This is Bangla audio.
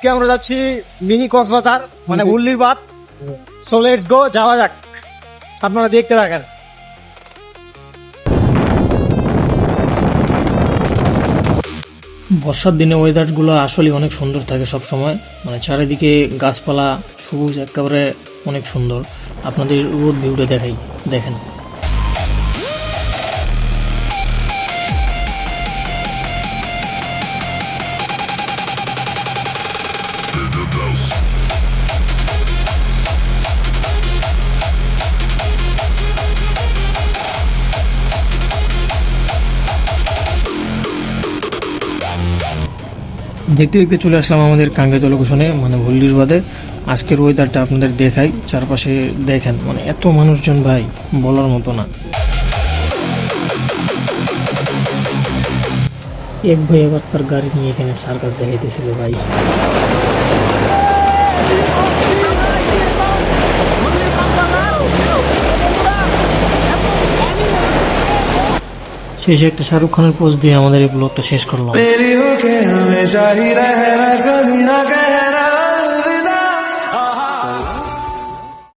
আজকে আমরা যাচ্ছি মিনি কক্সবাজার মানে উল্লির বাদ। সো লেটস গো, যাওয়া যাক, আপনারা দেখতে থাকেন। বর্ষার দিনে ওয়েদারগুলো আসলে অনেক সুন্দর থাকে সব সময়, মানে চারিদিকে গাছপালা সবুজ, একেবারে অনেক সুন্দর। আপনাদের রোড ভিউটা দেখাই, দেখেন। দেখতে দেখতে চলে আসলাম আমাদের কাঙ্ক্ষিত লোকেশনে, মানে ভুল্লির বাদে। আজকের ওয়েদারটা আপনাদের দেখাই, চারপাশে দেখেন, মানে এত মানুষজন ভাই, বলার মতো না। এক ভাই আবার তার গাড়ি নিয়ে এখানে সার্কাস দেখাইতেছিল ভাই। শেষে একটা শাহরুখ খানের পোজ দিয়ে আমাদের এই ব্লগটা শেষ করলাম।